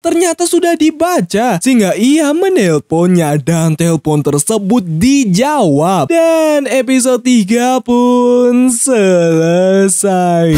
ternyata sudah dibaca. Sehingga ia menelponnya dan telepon tersebut dijawab. Dan episode 3 pun selesai.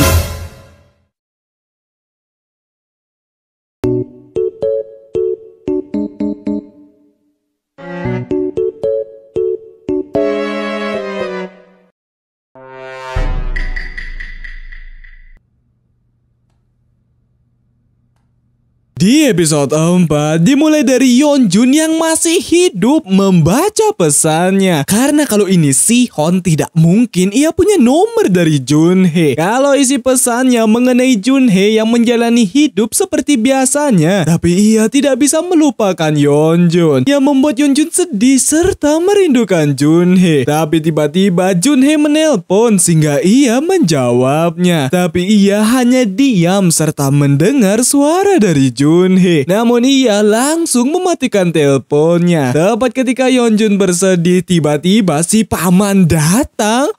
Di episode 4, dimulai dari Yeonjun yang masih hidup membaca pesannya. Karena kalau ini Sihon tidak mungkin ia punya nomor dari Junhee. Kalau isi pesannya mengenai Junhee yang menjalani hidup seperti biasanya. Tapi ia tidak bisa melupakan Yeonjun. Yang membuat Yeonjun sedih serta merindukan Junhee. Tapi tiba-tiba Junhee menelpon sehingga ia menjawabnya. Tapi ia hanya diam serta mendengar suara dari Junhee. Namun ia langsung mematikan teleponnya. Tepat ketika Yeonjun bersedih, tiba-tiba si paman datang.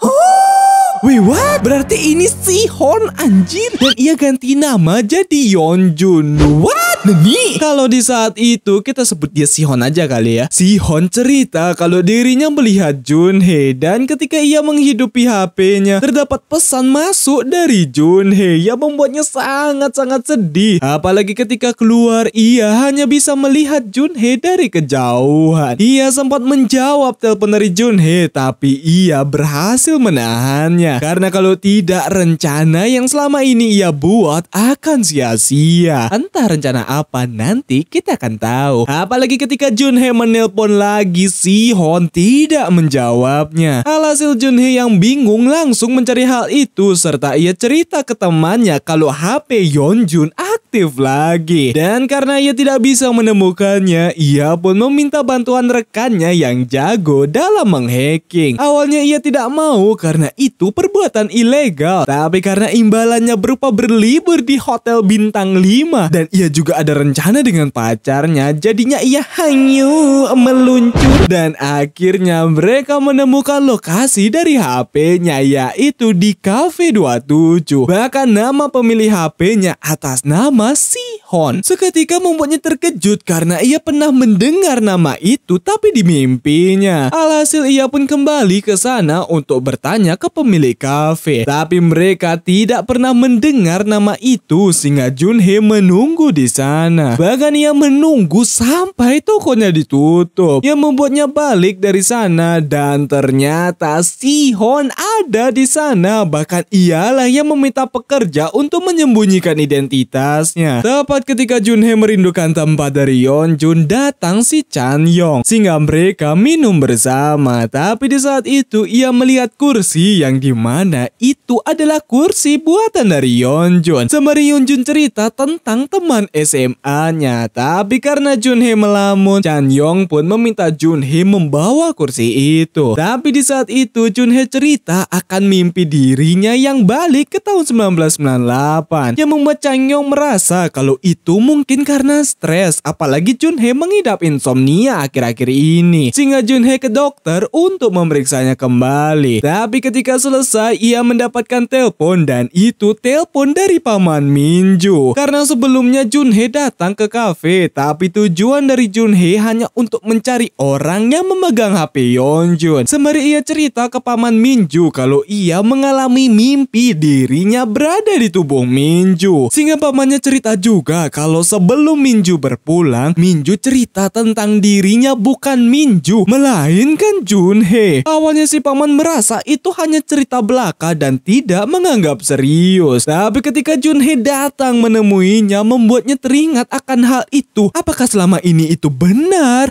Wait, what? Berarti ini Sihon anjir. Dan ia ganti nama jadi Yeonjun. What? Nani? Kalau di saat itu kita sebut dia Sihon aja kali ya. Sihon cerita kalau dirinya melihat Junhee. Dan ketika ia menghidupi HP-nya, terdapat pesan masuk dari Junhee yang membuatnya sangat-sangat sedih. Apalagi ketika keluar, ia hanya bisa melihat Junhee dari kejauhan. Ia sempat menjawab telepon dari Junhee, tapi ia berhasil menahannya. Karena kalau tidak, rencana yang selama ini ia buat akan sia-sia. Entah rencana apa, nanti kita akan tahu. Apalagi ketika Junhee menelpon lagi, Sihon tidak menjawabnya. Alhasil Junhee yang bingung langsung mencari hal itu, serta ia cerita ke temannya kalau HP Yeonjun aktif lagi. Dan karena ia tidak bisa menemukannya, ia pun meminta bantuan rekannya yang jago dalam menghacking. Awalnya ia tidak mau karena itu perbuatan ilegal. Tapi karena imbalannya berupa berlibur di hotel bintang 5 dan ia juga ada rencana dengan pacarnya, jadinya ia hanya meluncur. Dan akhirnya mereka menemukan lokasi dari HP-nya, yaitu di Cafe 27. Bahkan nama pemilik HP-nya atas nama Sihon. Seketika membuatnya terkejut karena ia pernah mendengar nama itu tapi di mimpinya. Alhasil ia pun kembali ke sana untuk bertanya ke pemilik kafe. Tapi mereka tidak pernah mendengar nama itu sehingga Junhee menunggu di sana. Bahkan ia menunggu sampai tokonya ditutup. Yang membuatnya balik dari sana dan ternyata Sihon ada di sana. Bahkan ialah yang meminta pekerja untuk menyembunyikan identitasnya. Tepat ketika Junhee merindukan tempat dari Yeonjun, datang si Chanyong sehingga mereka minum bersama. Tapi di saat itu ia melihat kursi yang dimana itu adalah kursi buatan dari Yeonjun. Sembari Yeonjun cerita tentang teman SMA-nya. Tapi karena Junhee melamun, Chanyong pun meminta Junhee membawa kursi itu. Tapi di saat itu Junhee cerita akan mimpi dirinya yang balik ke tahun 1998. Yang membuat Chanyong merasa kalau itu mungkin karena stres. Apalagi Junhee mengidap insomnia akhir-akhir ini. Sehingga Junhee ke dokter untuk memeriksanya kembali. Tapi ketika selesai ia mendapatkan telepon dan itu telepon dari paman Minju. Karena sebelumnya Junhee datang ke kafe, tapi tujuan dari Junhee hanya untuk mencari orang yang memegang HP Yeonjun. Sembari ia cerita ke paman Minju kalau ia mengalami mimpi dirinya berada di tubuh Minju. Sehingga pamannya cerita juga kalau sebelum Minju berpulang, Minju cerita tentang dirinya bukan Minju, melainkan Junhee. Awalnya si paman merasa itu hanya cerita belaka dan tidak menganggap serius. Tapi ketika Junhee datang menemuinya, membuatnya teringat akan hal itu. Apakah selama ini itu benar?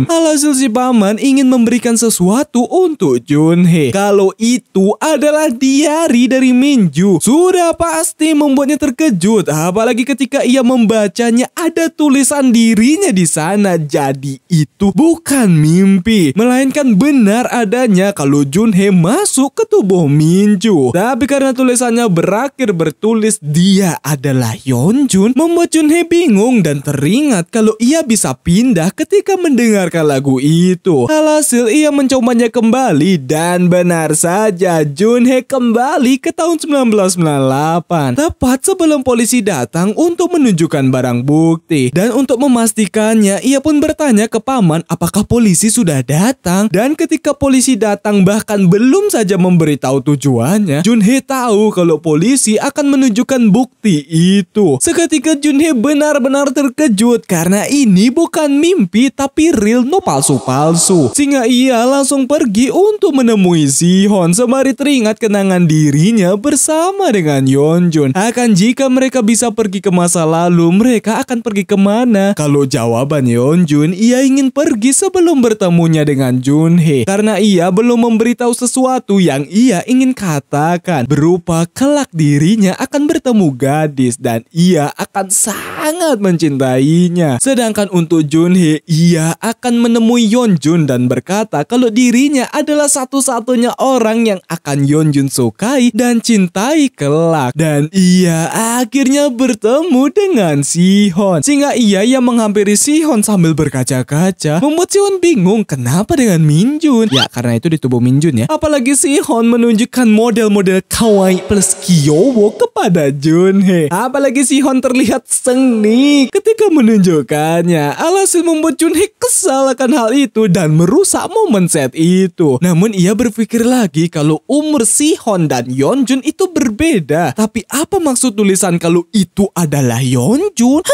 Alhasil si paman ingin memberikan sesuatu untuk Junhee. Kalau itu adalah diari dari Minju. Sudah pasti membuatnya terkejut. Apalagi ketika ia membacanya ada tulisan dirinya di sana. Jadi itu bukan mimpi, melainkan benar adanya kalau Junhee masuk ke tubuh Minju. Tapi karena tulisannya berakhir bertulis dia adalah Yeonjun, membuat Junhee bingung dan teringat kalau ia bisa pindah ketika mendengarkan lagu itu. Alhasil ia mencobanya kembali dan benar saja Junhee kembali ke tahun 1998. Tepat sebelum polisi polisi datang untuk menunjukkan barang bukti. Dan untuk memastikannya, ia pun bertanya ke paman apakah polisi sudah datang. Dan ketika polisi datang bahkan belum saja memberitahu tujuannya, Junhee tahu kalau polisi akan menunjukkan bukti itu. Seketika Junhee benar-benar terkejut karena ini bukan mimpi tapi real, no palsu-palsu. Sehingga ia langsung pergi untuk menemui Sihon sembari teringat kenangan dirinya bersama dengan Yeonjun. Akan jika mereka bisa pergi ke masa lalu, mereka akan pergi kemana? Kalau jawaban Yeonjun, ia ingin pergi sebelum bertemunya dengan Junhee karena ia belum memberitahu sesuatu yang ia ingin katakan, berupa kelak dirinya akan bertemu gadis dan ia akan sangat mencintainya. Sedangkan untuk Junhee, ia akan menemui Yeonjun dan berkata kalau dirinya adalah satu-satunya orang yang akan Yeonjun sukai dan cintai kelak. Dan ia akhirnya bertemu dengan Sihon. Sehingga ia yang menghampiri Sihon sambil berkaca-kaca, membuat Sihon bingung kenapa dengan Minjun. Ya karena itu di tubuh Minjun ya. Apalagi Sihon menunjukkan model-model kawaii plus Kyowo kepada Junhee. Apalagi Sihon terlihat sengih ketika menunjukkannya. Alhasil membuat Junhee kesal akan hal itu dan merusak momen set itu. Namun ia berpikir lagi kalau umur Sihon dan Yeonjun itu berbeda. Tapi apa maksud tulisan kalau itu adalah Yeonjun?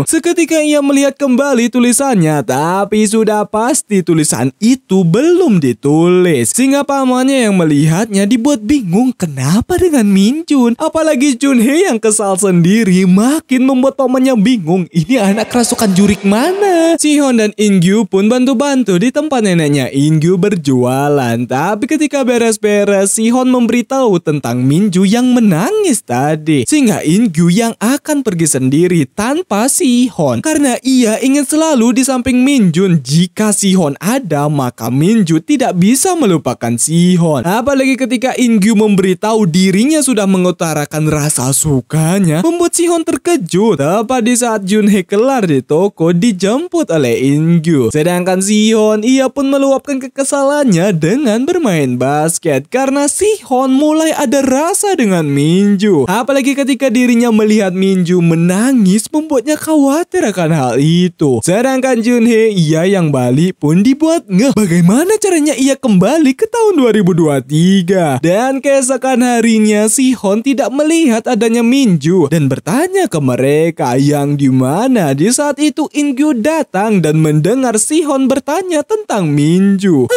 Seketika ia melihat kembali tulisannya, tapi sudah pasti tulisan itu belum ditulis. Sehingga pamannya yang melihatnya dibuat bingung kenapa dengan Minjun. Apalagi Junhee yang kesal sendiri makin membuat pamannya bingung. Ini anak kerasukan jurik mana? Sihon dan Ingyu pun bantu-bantu di tempat neneknya Ingyu berjualan. Tapi ketika beres-beres, Sihon memberitahu tentang Minju yang menangis tadi. Sehingga Ingyu yang akan pergi sendiri tanpa Sihon. Karena ia ingin selalu di samping Minjun. Jika Sihon ada, maka Minju tidak bisa melupakan Sihon. Apalagi ketika Ingyu memberitahu dirinya sudah mengutarakan rasa sukanya, membuat Sihon terkejut. Tepat di saat Junhee kelar di toko dijemput oleh Ingyu. Sedangkan Sihon, ia pun meluapkan kekesalannya dengan bermain basket karena Sihon mulai ada rasa dengan Minju. Apalagi ketika dirinya melihat Minju menangis, membuatnya khawatir akan hal itu. Sedangkan Junhee, ia yang balik pun dibuat ngeh bagaimana caranya ia kembali ke tahun 2023. Dan keesokan harinya Sihon tidak melihat adanya Minju dan bertanya ke mereka yang dimana di saat itu Ingyu datang dan mendengar Sihon bertanya tentang Minju.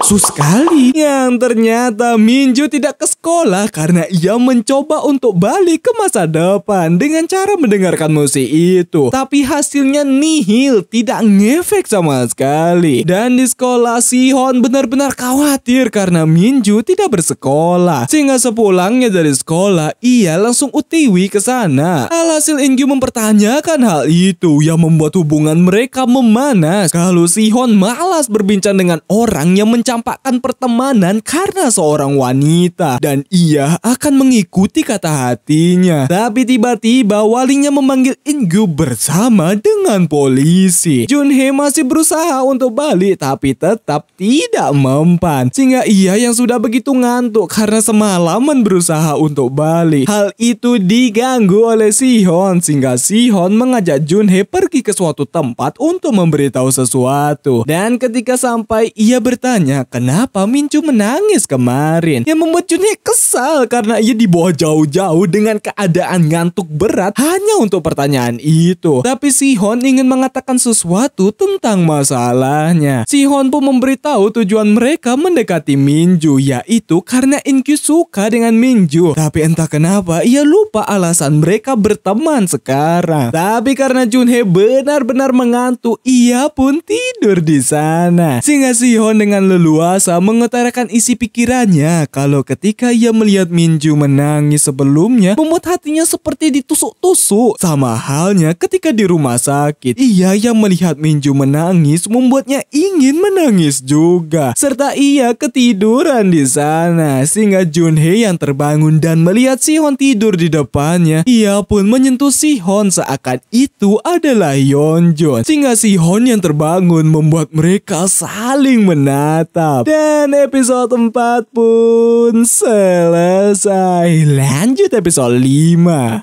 Sus sekali. Yang ternyata Minju tidak ke sekolah karena ia mencoba untuk balik ke masa depan dengan cara mendengarkan musik itu. Tapi hasilnya nihil, tidak ngefek sama sekali. Dan di sekolah Sihon benar-benar khawatir karena Minju tidak bersekolah. Sehingga sepulangnya dari sekolah, ia langsung UTW ke sana. Alhasil Ingyu mempertanyakan hal itu yang membuat hubungan mereka memanas. Kalau Sihon malas berbincang dengan orang yang mencampakkan pertemanan karena seorang wanita dan ia akan mengikuti kata hatinya. Tapi tiba-tiba walinya memanggil Ingyu bersama dengan polisi. Junhee masih berusaha untuk balik tapi tetap tidak mempan. Sehingga ia yang sudah begitu ngantuk karena semalaman berusaha untuk balik. Hal itu diganggu oleh Sihon sehingga Sihon mengajak Junhee pergi ke suatu tempat untuk memberitahu sesuatu. Dan ketika sampai, ia bertanya kenapa Minju menangis kemarin, yang membuat Junhee kesal karena ia dibawa jauh-jauh dengan keadaan ngantuk berat hanya untuk pertanyaan itu. Tapi Sihon ingin mengatakan sesuatu tentang masalahnya. Sihon pun memberitahu tujuan mereka mendekati Minju, yaitu karena Ingyu suka dengan Minju. Tapi entah kenapa ia lupa alasan mereka berteman sekarang. Tapi karena Junhee benar-benar mengantuk, ia pun tidur di sana. Sehingga Sihon dengan leluasa mengutarakan isi pikirannya kalau ketika ia melihat Minju menangis sebelumnya, membuat hatinya seperti ditusuk-tusuk. Sama halnya ketika di rumah sakit, ia yang melihat Minju menangis membuatnya ingin menangis juga. Serta ia ketiduran di sana. Sehingga Junhee yang terbangun dan melihat Sihon tidur di depannya, ia pun menyentuh Sihon seakan itu adalah Yeonjun. Sehingga Sihon yang terbangun membuat mereka saling menatap. Dan episode 4 pun selesai. Lanjut episode 5.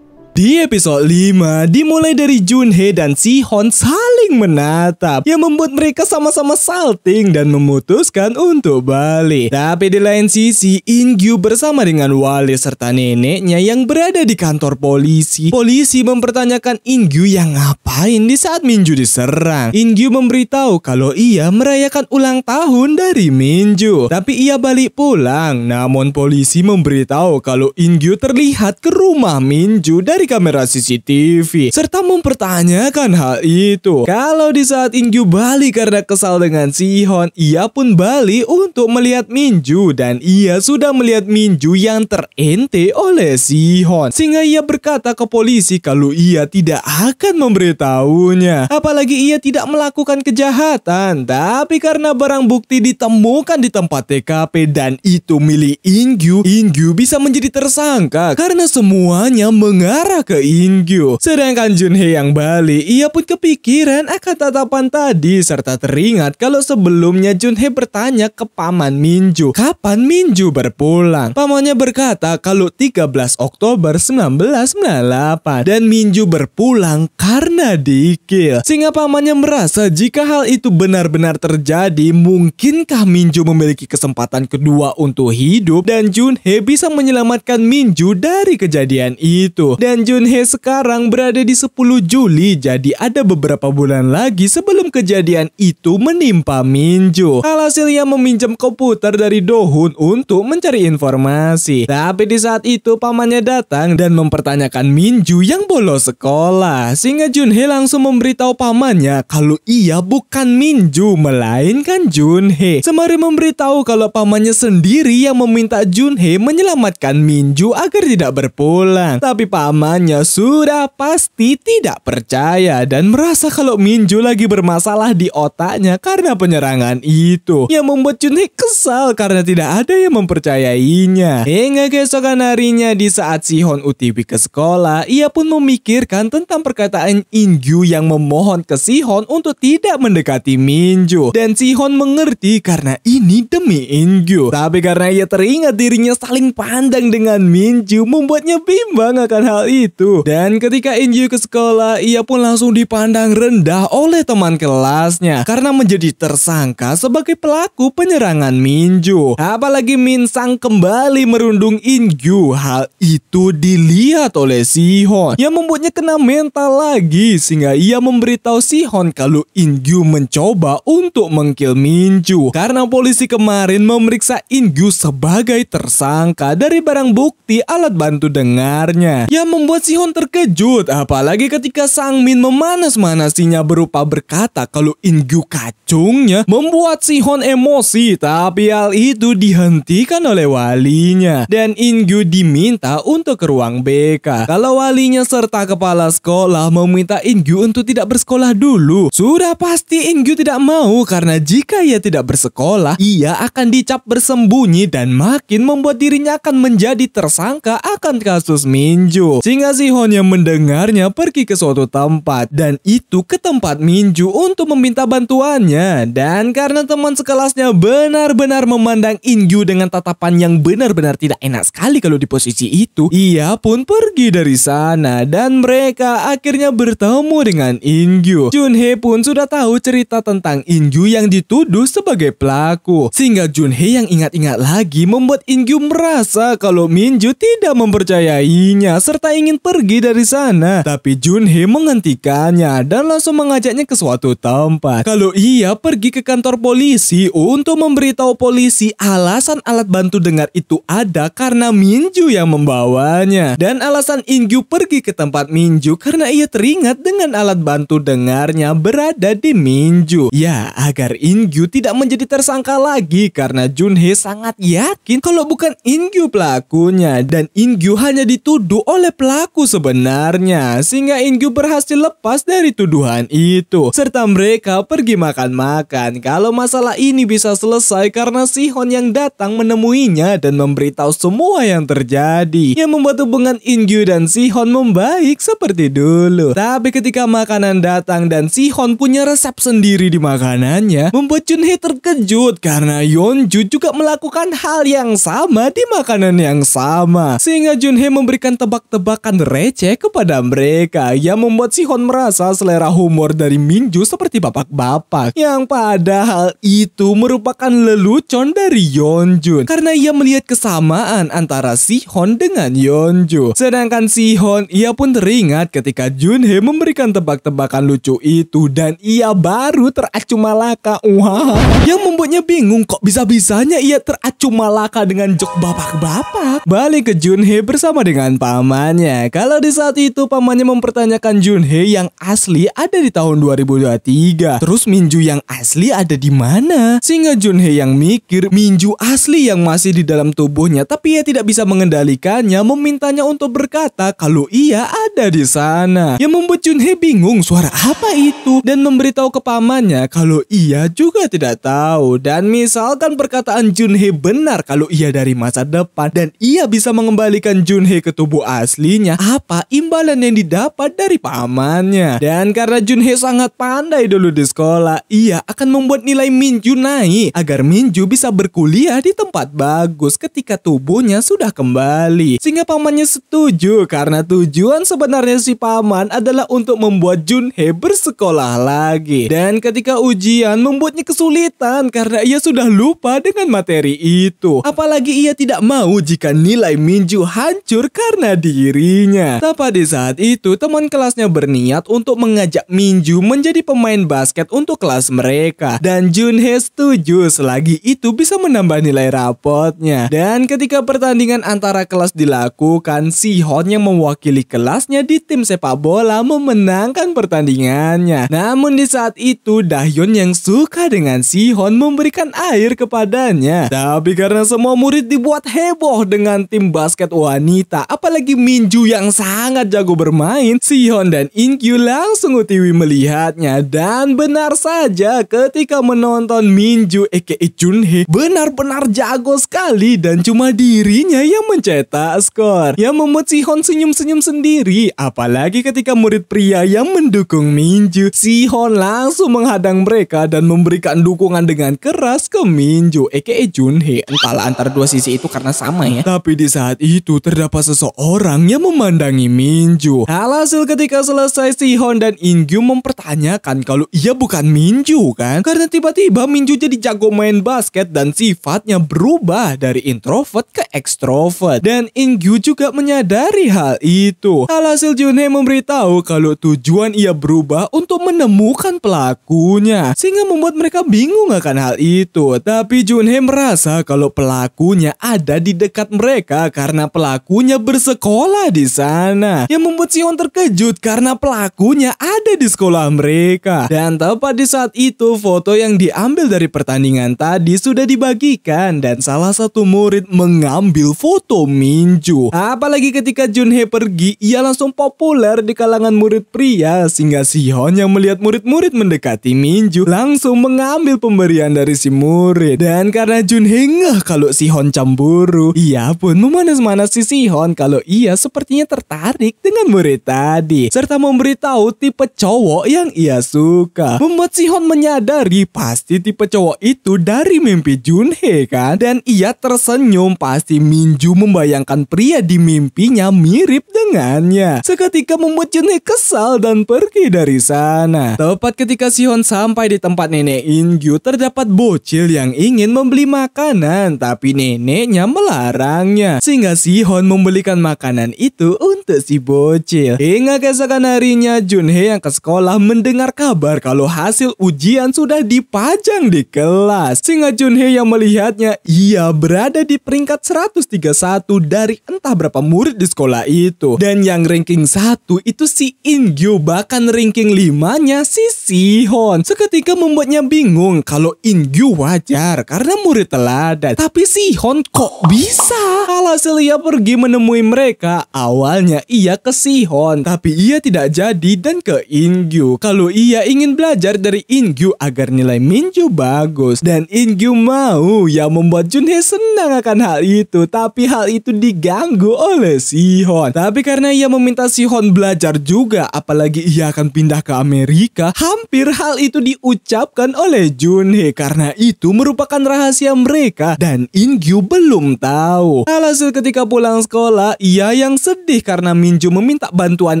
Di episode 5, dimulai dari Junhee dan Sihon saling menatap yang membuat mereka sama-sama salting dan memutuskan untuk balik. Tapi di lain sisi, In-gyu bersama dengan Wale serta neneknya yang berada di kantor polisi. Polisi mempertanyakan In-gyu yang ngapain di saat Minju diserang. In-gyu memberitahu kalau ia merayakan ulang tahun dari Minju. Tapi ia balik pulang. Namun polisi memberitahu kalau In-gyu terlihat ke rumah Minju dari kamera CCTV serta mempertanyakan hal itu. Kalau di saat In-gyu balik karena kesal dengan Sihon, ia pun balik untuk melihat Minju dan ia sudah melihat Minju yang terente oleh Sihon. Sehingga ia berkata ke polisi kalau ia tidak akan memberitahunya. Apalagi ia tidak melakukan kejahatan. Tapi karena barang bukti ditemukan di tempat TKP dan itu milik In-gyu, In-gyu bisa menjadi tersangka karena semuanya mengarah ke In-gyu. Sedangkan Junhee yang balik, ia pun kepikiran akan tatapan tadi serta teringat kalau sebelumnya Junhee bertanya ke paman Minju, kapan Minju berpulang. Pamannya berkata kalau 13 Oktober 1998 dan Minju berpulang karena di-kill. Sehingga pamannya merasa jika hal itu benar-benar terjadi, mungkinkah Minju memiliki kesempatan kedua untuk hidup dan Junhee bisa menyelamatkan Minju dari kejadian itu. Dan Junhee sekarang berada di 10 Juli, jadi ada beberapa bulan lagi sebelum kejadian itu menimpa Minju. Alhasil ia meminjam komputer dari Do-hun untuk mencari informasi. Tapi di saat itu pamannya datang dan mempertanyakan Minju yang bolos sekolah. Sehingga Junhee langsung memberitahu pamannya kalau ia bukan Minju melainkan Junhee. Sembari memberitahu kalau pamannya sendiri yang meminta Junhee menyelamatkan Minju agar tidak berpulang. Tapi pamannya sudah pasti tidak percaya dan merasa kalau Minju lagi bermasalah di otaknya karena penyerangan itu. Yang membuat Junhee kesal karena tidak ada yang mempercayainya. Hingga keesokan harinya di saat Sihon UTW ke sekolah, ia pun memikirkan tentang perkataan In-gyu yang memohon ke Sihon untuk tidak mendekati Minju. Dan Sihon mengerti karena ini demi In-gyu. Tapi karena ia teringat dirinya saling pandang dengan Minju, membuatnya bimbang akan hal itu. Dan ketika In-gyu ke sekolah, ia pun langsung dipandang rendah oleh teman kelasnya karena menjadi tersangka sebagai pelaku penyerangan Minju. Apalagi Min-sang kembali merundung In-gyu. Hal itu dilihat oleh Sihon yang membuatnya kena mental lagi sehingga ia memberitahu Sihon kalau In-gyu mencoba untuk mengkill Minju karena polisi kemarin memeriksa In-gyu sebagai tersangka dari barang bukti alat bantu dengarnya. Yang membuat Sihon terkejut apalagi ketika Sang Min memanas-manasinya berupa berkata kalau In-gyu kacungnya, membuat Sihon emosi. Tapi hal itu dihentikan oleh walinya dan In-gyu diminta untuk ke ruang BK. Kalau walinya serta kepala sekolah meminta In-gyu untuk tidak bersekolah dulu, sudah pasti In-gyu tidak mau karena jika ia tidak bersekolah, ia akan dicap bersembunyi dan makin membuat dirinya akan menjadi tersangka akan kasus Minju. Sehingga Sihon yang mendengarnya pergi ke suatu tempat dan itu ke tempat Minju untuk meminta bantuannya. Dan karena teman sekelasnya benar-benar memandang In-gyu dengan tatapan yang benar-benar tidak enak sekali kalau di posisi itu, ia pun pergi dari sana dan mereka akhirnya bertemu dengan In-gyu. Junhee pun sudah tahu cerita tentang In-gyu yang dituduh sebagai pelaku. Sehingga Junhee yang ingat-ingat lagi membuat In-gyu merasa kalau Minju tidak mempercayainya serta ingin pergi dari sana. Tapi Junhee menghentikannya dan langsung mengajaknya ke suatu tempat. Kalau ia pergi ke kantor polisi untuk memberitahu polisi alasan alat bantu dengar itu ada karena Minju yang membawanya. Dan alasan In-gyu pergi ke tempat Minju karena ia teringat dengan alat bantu dengarnya berada di Minju. Ya, agar In-gyu tidak menjadi tersangka lagi karena Junhee sangat yakin kalau bukan In-gyu pelakunya dan In-gyu hanya dituduh oleh pelaku sebenarnya. Sehingga In-gyu berhasil lepas dari tuduhan ujian itu. Serta mereka pergi makan-makan. Kalau masalah ini bisa selesai karena Sihon yang datang menemuinya dan memberitahu semua yang terjadi, yang membuat hubungan In-gyu dan Sihon membaik seperti dulu. Tapi ketika makanan datang dan Sihon punya resep sendiri di makanannya, membuat Junhee terkejut karena Yeonju juga melakukan hal yang sama di makanan yang sama. Sehingga Junhee memberikan tebak-tebakan receh kepada mereka yang membuat Sihon merasa selera humor dari Minju seperti bapak-bapak, yang padahal itu merupakan lelucon dari Yeonjun karena ia melihat kesamaan antara Sihon dengan Yeonju. Sedangkan Sihon, ia pun teringat ketika Junhee memberikan tebak-tebakan lucu itu dan ia baru teracu malaka. Wah, yang membuatnya bingung kok bisa-bisanya ia teracu malaka dengan jok bapak-bapak. Balik ke Junhee bersama dengan pamannya. Kalau di saat itu pamannya mempertanyakan Junhee yang asli ada di tahun 2023. Terus Minju yang asli ada di mana? Sehingga Junhee yang mikir Minju asli yang masih di dalam tubuhnya tapi ia tidak bisa mengendalikannya, memintanya untuk berkata kalau ia ada di sana. Yang membuat Junhee bingung suara apa itu dan memberitahu ke pamannya kalau ia juga tidak tahu. Dan misalkan perkataan Junhee benar kalau ia dari masa depan dan ia bisa mengembalikan Junhee ke tubuh aslinya, apa imbalan yang didapat dari pamannya? Dan karena Junhee sangat pandai dulu di sekolah, ia akan membuat nilai Minju naik agar Minju bisa berkuliah di tempat bagus ketika tubuhnya sudah kembali. Sehingga pamannya setuju karena tujuan sebenarnya si paman adalah untuk membuat Junhee bersekolah lagi. Dan ketika ujian membuatnya kesulitan karena ia sudah lupa dengan materi itu. Apalagi ia tidak mau jika nilai Minju hancur karena dirinya. Tepat di saat itu teman kelasnya berniat untuk mengajak Minju menjadi pemain basket untuk kelas mereka. Dan Junhee setuju selagi itu bisa menambah nilai rapotnya. Dan ketika pertandingan antara kelas dilakukan, Sihon yang mewakili kelasnya di tim sepak bola memenangkan pertandingannya. Namun di saat itu Dahyun yang suka dengan Sihon memberikan air kepadanya. Tapi karena semua murid dibuat heboh dengan tim basket wanita, apalagi Minju yang sangat jago bermain, Sihon dan In-gyu langsung utiwi melihatnya. Dan benar saja ketika menonton Minju aka Junhee benar-benar jago sekali dan cuma dirinya yang mencetak skor, yang membuat Sihon senyum-senyum sendiri. Apalagi ketika murid pria yang mendukung Minju, Sihon langsung menghadang mereka dan memberikan dukungan dengan keras ke Minju aka Junhee. Entahlah antara dua sisi itu karena sama ya. Tapi di saat itu terdapat seseorang yang memandangi Minju. Alhasil ketika selesai Sihon dan In-gyu mempertanyakan kalau ia bukan Minju kan, karena tiba-tiba Minju jadi jago main basket dan sifatnya berubah dari introvert ke extrovert. Dan In-gyu juga menyadari hal itu. Alhasil Junhee memberitahu kalau tujuan ia berubah untuk menemukan pelakunya, sehingga membuat mereka bingung akan hal itu. Tapi Junhee merasa kalau pelakunya ada di dekat mereka karena pelakunya bersekolah di sana, yang membuat Sihon terkejut karena pelakunya ada di sekolah mereka. Dan tepat di saat itu foto yang diambil dari pertandingan tadi sudah dibagikan dan salah satu murid mengambil foto Minju. Apalagi ketika Junhee pergi, ia langsung populer di kalangan murid pria, sehingga Sihon yang melihat murid-murid mendekati Minju langsung mengambil pemberian dari si murid. Dan karena Junhee ngeh kalau Sihon cemburu, ia pun memanas-manasi Sihon kalau ia sepertinya tertarik dengan murid tadi, serta memberitahu tipe cowok yang ia suka. Membuat Sihon menyadari pasti tipe cowok itu dari mimpi Junhee kan, dan ia tersenyum. Pasti Minju membayangkan pria di mimpinya mirip dengannya. Seketika membuat Junhee kesal dan pergi dari sana. Tepat ketika Sihon sampai di tempat nenek In-gyu, terdapat bocil yang ingin membeli makanan, tapi neneknya melarangnya, sehingga Sihon membelikan makanan itu untuk si bocil. Hingga keesokan harinya Junhee yang ke sekolah mendengar kabar kalau hasil ujian sudah dipajang di kelas, sehingga Junhee yang melihatnya ia berada di peringkat 131 dari entah berapa murid di sekolah itu. Dan yang ranking 1 itu si In-gyu, bahkan ranking 5-nya si Sihon. Seketika membuatnya bingung kalau In-gyu wajar karena murid teladan, tapi Sihon kok bisa? Alhasil ia pergi menemui mereka. Awalnya ia ke Sihon, tapi ia tidak jadi dan ke In Ingyu kalau ia ingin belajar dari Ingyu agar nilai Minju bagus. Dan Ingyu mau yang membuat Junhee senang akan hal itu. Tapi hal itu diganggu oleh Sihon. Tapi karena ia meminta Sihon belajar juga, apalagi ia akan pindah ke Amerika, hampir hal itu diucapkan oleh Junhee karena itu merupakan rahasia mereka dan Ingyu belum tahu. Alhasil ketika pulang sekolah, ia yang sedih karena Minju meminta bantuan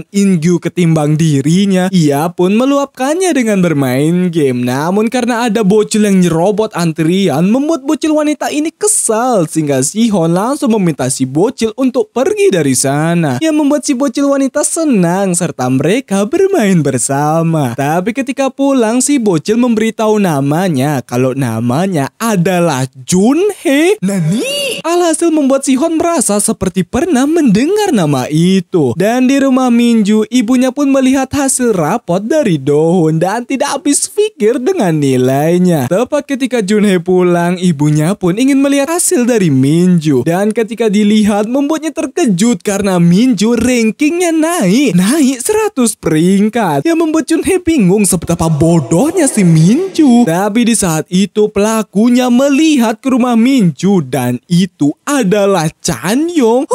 Ingyu ketimbang dirinya. Ia pun meluapkannya dengan bermain game. Namun karena ada bocil yang nyerobot antrian, membuat bocil wanita ini kesal sehingga Sihon langsung meminta si bocil untuk pergi dari sana. Yang membuat si bocil wanita senang serta mereka bermain bersama. Tapi ketika pulang, si bocil memberitahu namanya kalau namanya adalah Junhee. Nani? Alhasil membuat Sihon merasa seperti pernah mendengar nama itu. Dan di rumah Minju, ibunya pun melihat hasil rapot dari Dohun dan tidak habis pikir dengan nilainya. Tepat ketika Junhee pulang, ibunya pun ingin melihat hasil dari Minju. Dan ketika dilihat, membuatnya terkejut karena Minju rankingnya naik 100 peringkat. Yang membuat Junhee bingung seberapa bodohnya si Minju. Tapi di saat itu pelakunya melihat ke rumah Minju dan itu adalah Chanyong.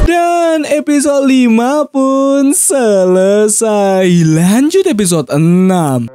Dan episode 5 pun selesai. Lanjut episode 6.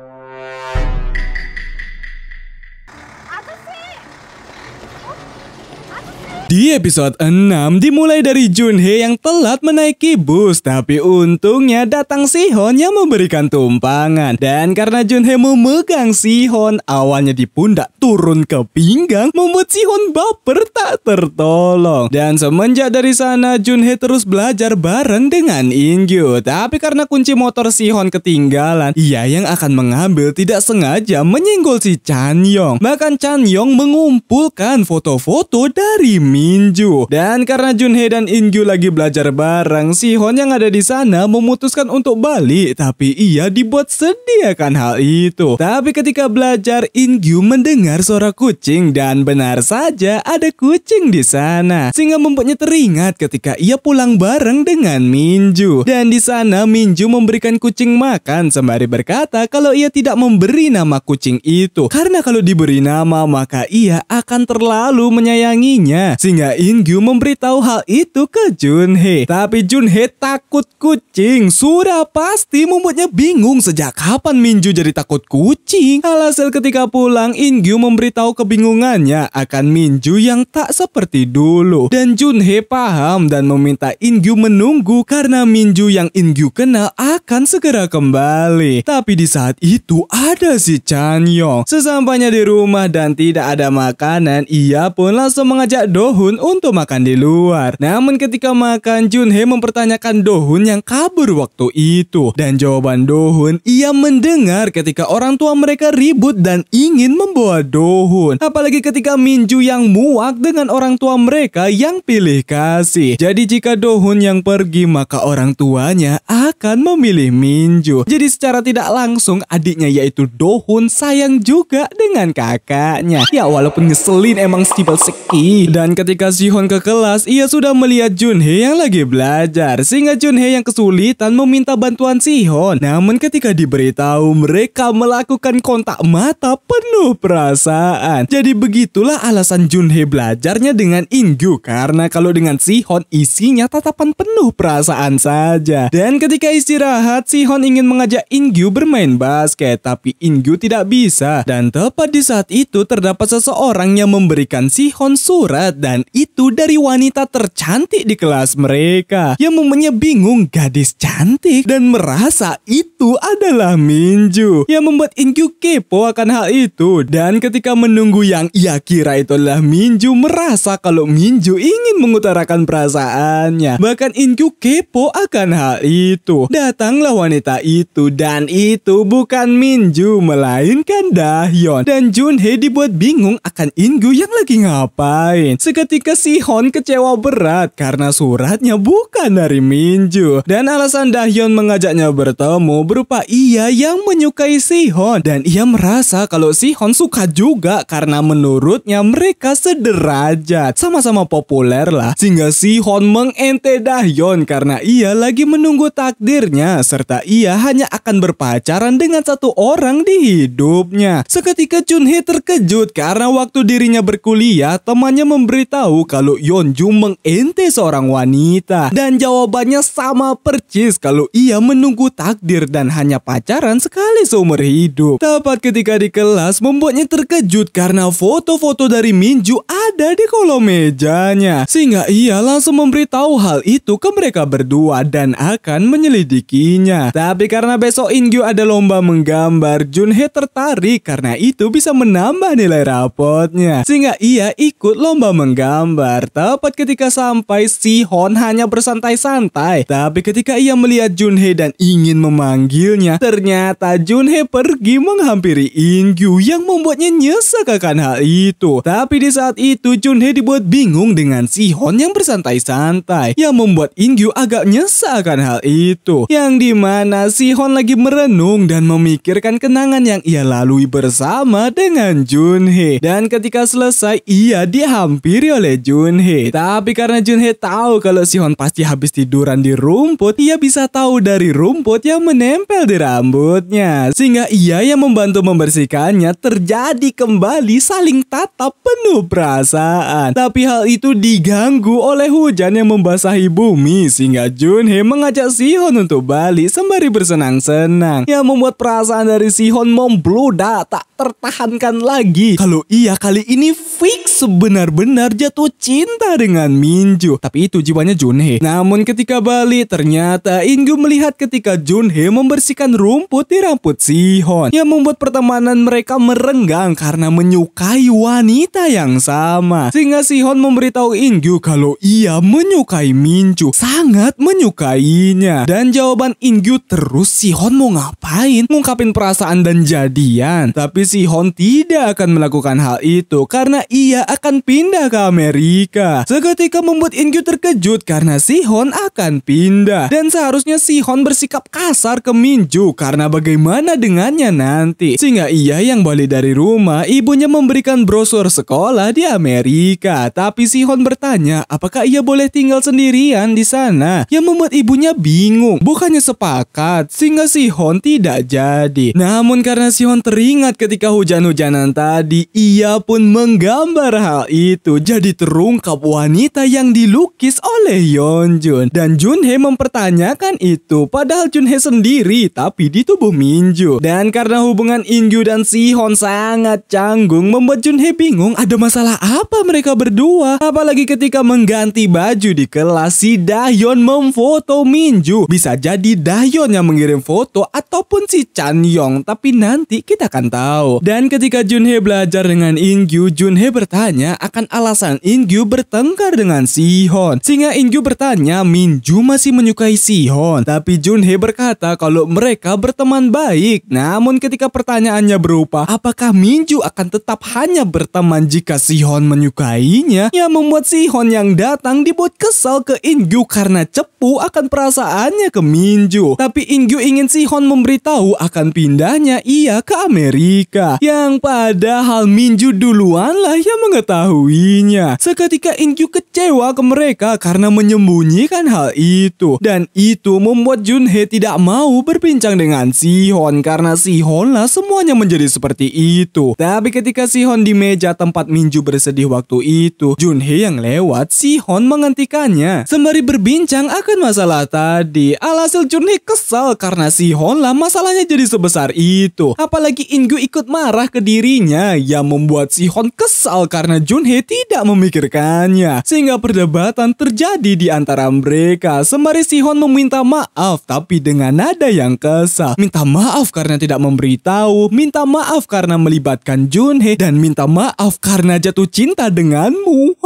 Di episode 6 dimulai dari Junhee yang telat menaiki bus, tapi untungnya datang Sihon yang memberikan tumpangan. Dan karena Junhee memegang Sihon awalnya di pundak turun ke pinggang, membuat Sihon baper tak tertolong. Dan semenjak dari sana Junhee terus belajar bareng dengan Ingyu. Tapi karena kunci motor Sihon ketinggalan, ia yang akan mengambil tidak sengaja menyenggol si Chanyong. Bahkan Chanyong mengumpulkan foto-foto dari Minju. Dan karena Junhee dan Ingyu lagi belajar bareng, Sihon yang ada di sana memutuskan untuk balik, tapi ia dibuat sedih akan hal itu. Tapi ketika belajar, Ingyu mendengar suara kucing dan benar saja ada kucing di sana, sehingga membuatnya teringat ketika ia pulang bareng dengan Minju. Dan di sana Minju memberikan kucing makan sembari berkata kalau ia tidak memberi nama kucing itu karena kalau diberi nama maka ia akan terlalu menyayanginya. Sehingga Ingyu memberitahu hal itu ke Junhee. Tapi Junhee takut kucing. Sudah pasti membuatnya bingung sejak kapan Minju jadi takut kucing. Alhasil ketika pulang, Ingyu memberitahu kebingungannya akan Minju yang tak seperti dulu. Dan Junhee paham dan meminta Ingyu menunggu karena Minju yang Ingyu kenal akan segera kembali. Tapi di saat itu ada si Chanyong. Sesampainya di rumah dan tidak ada makanan, ia pun langsung mengajak Dohun untuk makan di luar. Namun ketika makan, Junhee mempertanyakan Dohun yang kabur waktu itu. Dan jawaban Dohun, ia mendengar ketika orang tua mereka ribut dan ingin membawa Dohun. Apalagi ketika Minju yang muak dengan orang tua mereka yang pilih kasih. Jadi jika Dohun yang pergi, maka orang tuanya akan memilih Minju. Jadi secara tidak langsung adiknya yaitu Dohun sayang juga dengan kakaknya. Ya walaupun ngeselin emang Stibel Seki. Dan ketika Sihon ke kelas, ia sudah melihat Junhee yang lagi belajar. Sehingga Junhee yang kesulitan meminta bantuan Sihon. Namun ketika diberitahu, mereka melakukan kontak mata penuh perasaan. Jadi begitulah alasan Junhee belajarnya dengan Ingyu. Karena kalau dengan Sihon isinya tatapan penuh perasaan saja. Dan ketika istirahat, Sihon ingin mengajak Ingyu bermain basket. Tapi Ingyu tidak bisa. Dan tepat di saat itu terdapat seseorang yang memberikan Sihon surat. Dan itu dari wanita tercantik di kelas mereka. Yang memangnya bingung gadis cantik dan merasa itu adalah Minju. Yang membuat Ingyu kepo akan hal itu. Dan ketika menunggu yang ia kira itu adalah Minju, merasa kalau Minju ingin mengutarakan perasaannya. Bahkan Ingyu kepo akan hal itu. Datanglah wanita itu dan itu bukan Minju melainkan Dahyeon. Dan Junhee dibuat bingung akan Ingyu yang lagi ngapain. Seketika Seketika Sihon kecewa berat karena suratnya bukan dari Minju. Dan alasan Dahyeon mengajaknya bertemu berupa ia yang menyukai Sihon. Dan ia merasa kalau Sihon suka juga karena menurutnya mereka sederajat. Sama-sama populer lah. Sehingga Sihon mengente Dahyeon karena ia lagi menunggu takdirnya. Serta ia hanya akan berpacaran dengan satu orang di hidupnya. Seketika Junhee terkejut karena waktu dirinya berkuliah, temannya memberitahu kalau Yeonju mengente seorang wanita. Dan jawabannya sama percis kalau ia menunggu takdir dan hanya pacaran sekali seumur hidup. Tepat ketika di kelas membuatnya terkejut karena foto-foto dari Minju ada di kolom mejanya. Sehingga ia langsung memberitahu hal itu ke mereka berdua dan akan menyelidikinya. Tapi karena besok Ingyu ada lomba menggambar, Junhee tertarik karena itu bisa menambah nilai rapotnya. Sehingga ia ikut lomba menggambar. Tepat ketika sampai, Sihon hanya bersantai-santai. Tapi ketika ia melihat Junhee dan ingin memanggilnya, ternyata Junhee pergi menghampiri Ingyu yang membuatnya nyesek akan hal itu. Tapi di saat itu Junhee dibuat bingung dengan Sihon yang bersantai-santai, yang membuat Ingyu agak nyesek akan hal itu. Yang dimana Sihon lagi merenung dan memikirkan kenangan yang ia lalui bersama dengan Junhee. Dan ketika selesai, ia dihampiri oleh Junhee. Tapi karena Junhee tahu kalau Sihon pasti habis tiduran di rumput, ia bisa tahu dari rumput yang menempel di rambutnya. Sehingga ia yang membantu membersihkannya. Terjadi kembali saling tatap penuh perasaan. Tapi hal itu diganggu oleh hujan yang membasahi bumi. Sehingga Junhee mengajak Sihon untuk balik sembari bersenang-senang. Yang membuat perasaan dari Sihon membludak tak tertahankan lagi. Kalau ia kali ini fix benar-benar jatuh cinta dengan Minju. Tapi itu jiwanya Junhee. Namun ketika balik, ternyata Ingyu melihat ketika Junhee membersihkan rumput di rambut Sihon, yang membuat pertemanan mereka merenggang karena menyukai wanita yang sama. Sehingga Sihon memberitahu Ingyu kalau ia menyukai Minju, sangat menyukainya. Dan jawaban Ingyu terus, Sihon mau ngapain? Ngungkapin perasaan dan jadian. Tapi Sihon tidak akan melakukan hal itu karena ia akan pindah ke Amerika. Seketika membuat Ingyu terkejut karena Sihon akan pindah. Dan seharusnya Sihon bersikap kasar ke Minju karena bagaimana dengannya nanti. Sehingga ia yang balik dari rumah, ibunya memberikan brosur sekolah di Amerika. Tapi Sihon bertanya apakah ia boleh tinggal sendirian di sana. Yang membuat ibunya bingung, bukannya sepakat. Sehingga Sihon tidak jadi. Namun karena Sihon teringat ketika hujan-hujanan tadi, ia pun menggambar hal itu. Jadi terungkap wanita yang dilukis oleh Yeonjun. Dan Junhee mempertanyakan itu, padahal Junhee sendiri tapi di tubuh Minju. Dan karena hubungan Ingyu dan Sihon sangat canggung, membuat Junhee bingung ada masalah apa mereka berdua. Apalagi ketika mengganti baju di kelas, si Dahyeon memfoto Minju. Bisa jadi Dahyeon yang mengirim foto ataupun si Chanyong, tapi nanti kita akan tahu. Dan ketika Junhee belajar dengan Ingyu, Junhee bertanya akan alasan Ingyu bertengkar dengan Sihon. Sehingga Ingyu bertanya Minju masih menyukai Sihon. Tapi Junhee berkata kalau mereka berteman baik. Namun ketika pertanyaannya berupa apakah Minju akan tetap hanya berteman jika Sihon menyukainya, yang membuat Sihon yang datang dibuat kesal ke Ingyu karena cepu akan perasaannya ke Minju. Tapi Ingyu ingin Sihon memberitahu akan pindahnya ia ke Amerika, yang padahal Minju duluan lah yang mengetahuinya. Seketika Ingyu kecewa ke mereka karena menyembunyikan hal itu. Dan itu membuat Junhee tidak mau berbincang dengan Sihon karena Sihon lah semuanya menjadi seperti itu. Tapi ketika Sihon di meja tempat Minju bersedih waktu itu, Junhee yang lewat, Sihon menghentikannya sembari berbincang akan masalah tadi. Alhasil Junhee kesal karena Sihon lah masalahnya jadi sebesar itu. Apalagi Ingyu ikut marah ke dirinya, yang membuat Sihon kesal karena Junhee tidak memikirkannya. Sehingga perdebatan terjadi di antara mereka sembari Sihon meminta maaf tapi dengan nada yang kesal. Minta maaf karena tidak memberitahu, minta maaf karena melibatkan Junhee, dan minta maaf karena jatuh cinta denganmu.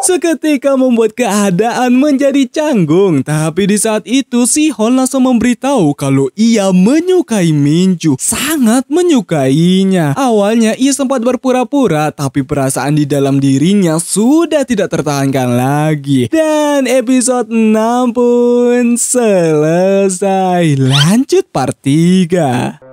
Seketika membuat keadaan menjadi canggung. Tapi di saat itu Sihon langsung memberitahu kalau ia menyukai Minju, sangat menyukainya. Awalnya ia sempat berpura-pura, tapi perasaan di dalam dirinya yang sudah tidak tertahankan lagi. Dan episode 6 pun selesai. Lanjut part 3.